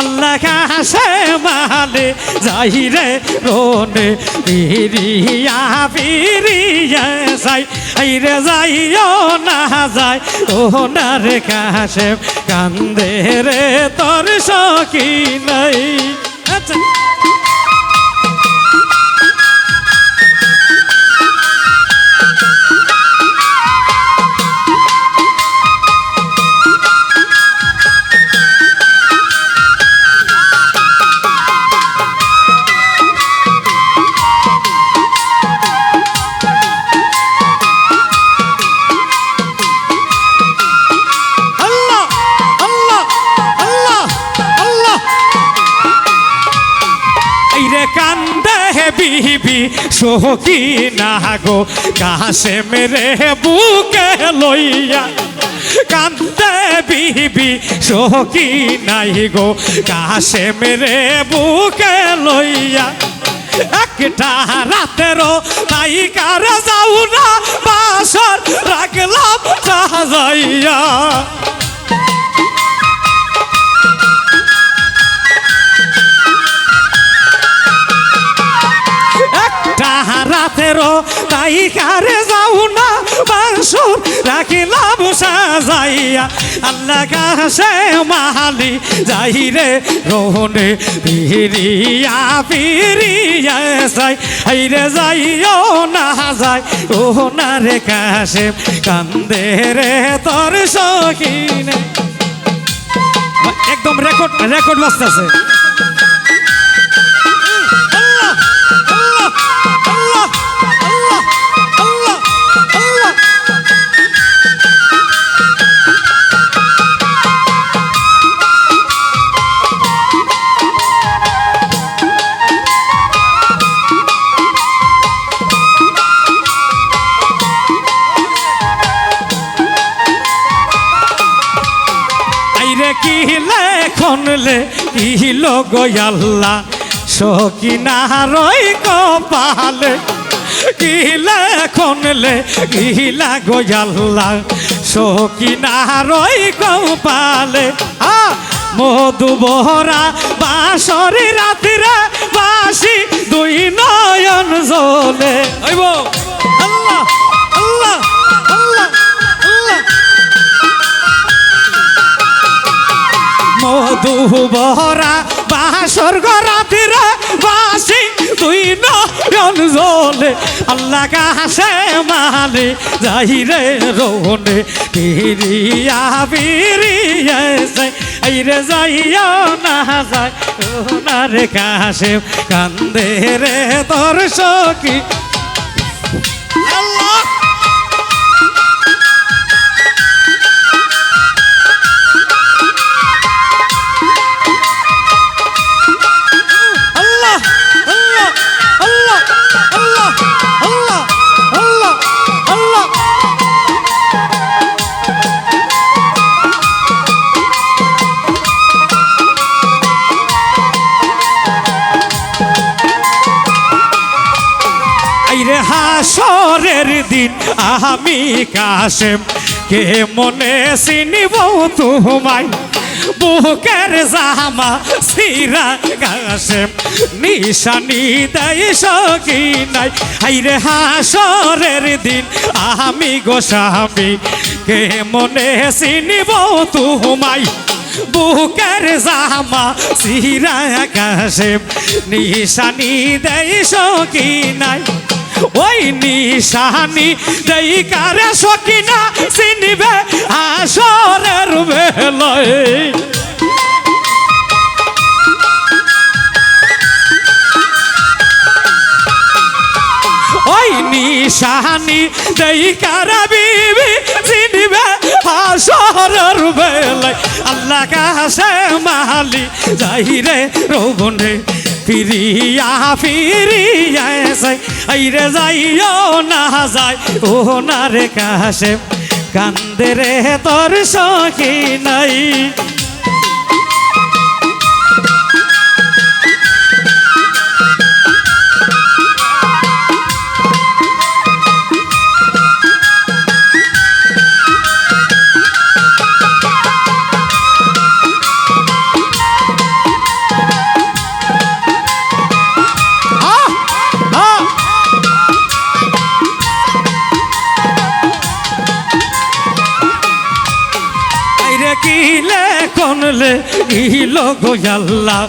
আল্লাহ কাছে মালে যাই রে রোনে ফিরিয়া ফিরিয়া যাই এই রে যাইও না যায় ওনার কাছে কান্দে রে তোর সখী নাই। আচ্ছা বিবি সখী না গো কাছে মেরে বুকে লইয়া কান্দে বিবি সখী নাই গো কাছে মেরে বুকে লইয়া একটা রাতেরও তাই কার যাও না বাসর রাখলাম যাইয়া রাতেরও তাই কারে যাও না মাংস রাখিলাম সাজাইয়া আল্লাহ কাছে মালি যাই রে রোহনে ফিরিয়া ফিরিয়া যাই এই রে যাইও না যায় ওনার কাছে কান্দে রে তোর সখী নাই। একদম রেকর্ড রেকর্ড বাজতেছে। কিলে খনলে কিলো গয়াল্লা সকিনা রই কপালে কিলে খনলে কিলা গয়াল্লা সকিনা রই কপালে মধু বহরা বাঁশরি রাতিরে বাসি দুই নয়ন জ্বলে আল্লাহ আল্লাহ আল্লাহ মধু বহরা বাসর রাতিরে বাসি দুই নয়ন জ্বলে আল্লাহ কাছে মালে যাই রে রোনে ফিরিয়া ফিরিয়া যাই এই রে যাইও না যায় ওনার কাছে কান্দে রে তোর সখী আল্লাহ হাসরের দিন আমি কাশেম কে মনে চিনিব তোমায় বুকের জামা সিরা কাশেম নিশানি দেয় সখী নাই হাইরে হাসরের দিন আমি গোস্বামী কে মনে চিনিব তোমায় বুকের জামা সিরা কাশেম নিশানি দেয় সখী নাই ওই নিশানি দেই কারে সকিনা চিনিবে হাসরের বেলায় ওই নিশানি দেই কারে বিবি চিনিবে হাসরের বেলায় আল্লাহ কাছে মালি যাই রে রোবনে ফিরিয়া ফিরিয়া যাই এই রে যাইও না যায় ওনার কাছে কান্দে রে তোর সখী নাই। দিল গো আল্লাহ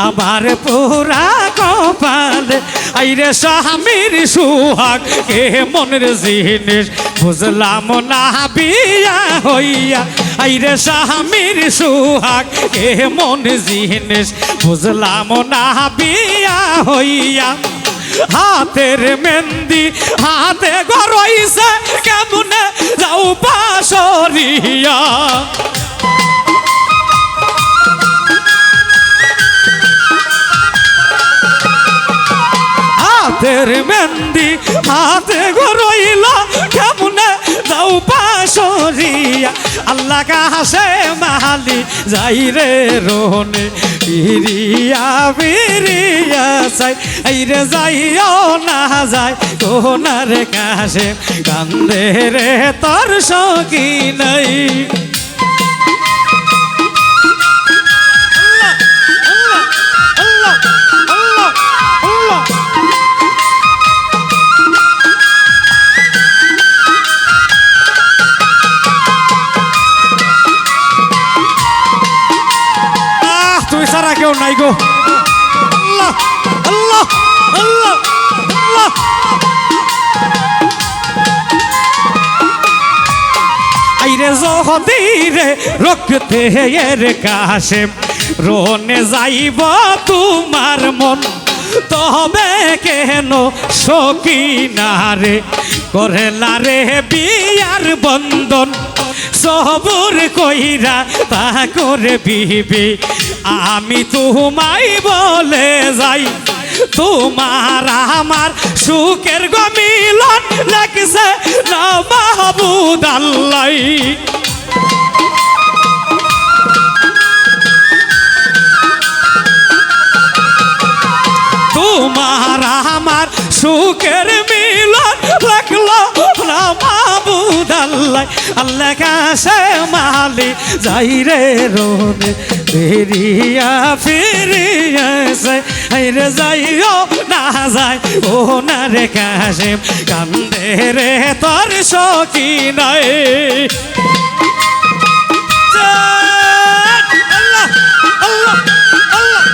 আমার পুরা কপালে। আইরে স্বামীর সুহাগ কে মনের জিনিস বুঝলাম না বিয়া হইয়া। আইরে স্বামীর সুহাগ কে মন জিনিস বুঝলাম না বিয়া হইয়া। হাতের মেহেন্দি হাতে গড়াইছে কেমনে যাও পাশরিয়া। হাতের মেহেন্দি হাতে গড়াইল কেমনে যাও পাশরিয়া। আল্লাহ কাছে মাহালি যাই রে রোনে বিরিয়া বিরিয়া চাই। আইরে যাইও না যায় কোনার কাছে কান্দে রে তোর সখী নাই। তুই সারা কেউ নাই গো। আল্লাহ আল্লাহ আল্লাহ আল্লাহ। আইরে যদি রে রক্তে এর কাছে রোনে যাইব তোমার মন তবে কেন সখী না রে করেলা রে বিয়ার বন্ধন। সবুর কইরা তা করে বিবি আমি তোমায় বলে যাই তোমার আমার সুখের গমিলন লাগছে না মাহবুদ আল্লাহ। তোমার আমার সুখের মিলন লাগলো না মাহবুদ আল্লাহ। আল্লাহ কাছে মালি যাই রে রোনে ফিরিয়া ফিরিয়া রে যাইও না যায় ও না রে কাছে কান্দে রে তোর সখী নাই। আল্লাহ আল্লাহ আল্লাহ।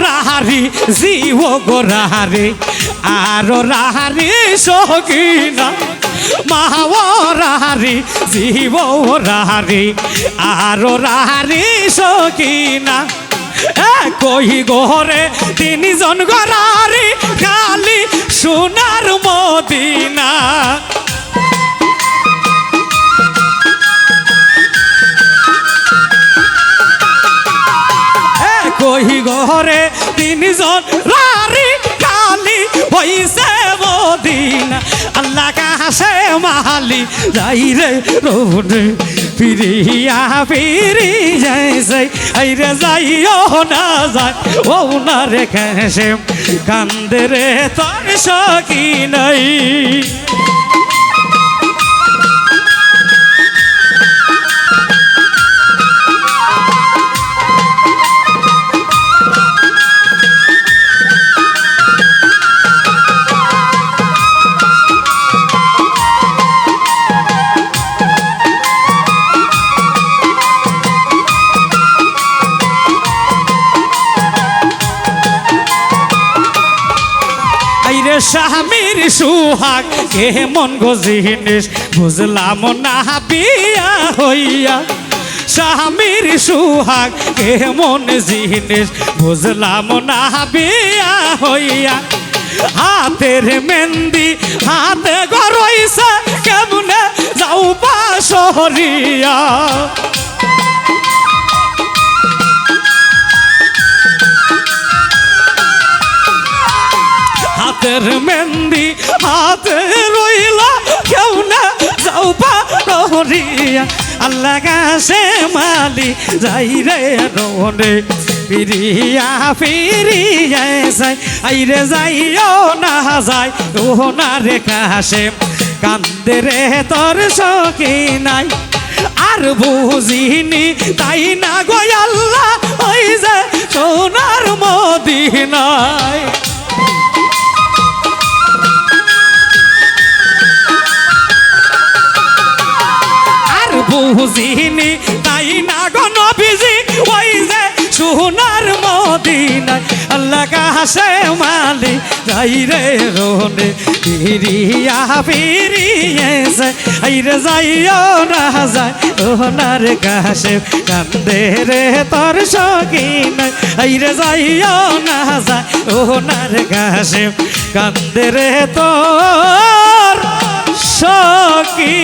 রাহারি জীব গো রাহারি আর রাহারি সখীনা। মাহাব রাহারি জীব রাহারি আর রাহারি সখীনা। কই গোহরে তিনজন গরারি খালি সোনার মদিনা। কই ঘরে তিনজন রারি কালি হইছে মদিনা। আল্লাহ কাছে মাহালি যাই রে রোনে ফিরিয়া ফিরিয়া যাই। আইরে যাইও না যায় ও না রে কাছে কান্দে রে তোর সখী নাই। স্বামীর সুহাগ কেমন গো জিনিস বুঝলাম না বিয়া হইয়া। স্বামীর সুহাগ কেমন জিনিস বুঝলাম না বিয়া হইয়া। হাতের মেহেন্দি হাতে গড়াইছে কেমনে যাও পাশরিয়া। হাতের মেহেন্দি হাতে রইলা কেউ না যাও পাশরিয়া। আল্লাহ কাছে মালি যাই রে রোনে ফিরিয়া ফিরিয়া যাই আইরে যাইও না যায় ওনার কাছে কান্দে রে তোর সখী নাই আর বুঝিনি তাই না গো আল্লাহ ওই যে সোনার মদিনায় আর বুঝিনি তাই না গো নবীজি ওই যে সোনার মদিনায় আল্লাহ কাছে মালি যাই রে রোনে ফিরিয়া ফিরিয়েছে আইরে যাইও না যায় ওনার কাছে কান্দে রে তোর সখী নাই আইরে যাইও না যায় ওনার কাছে কান্দে রে তোর সখী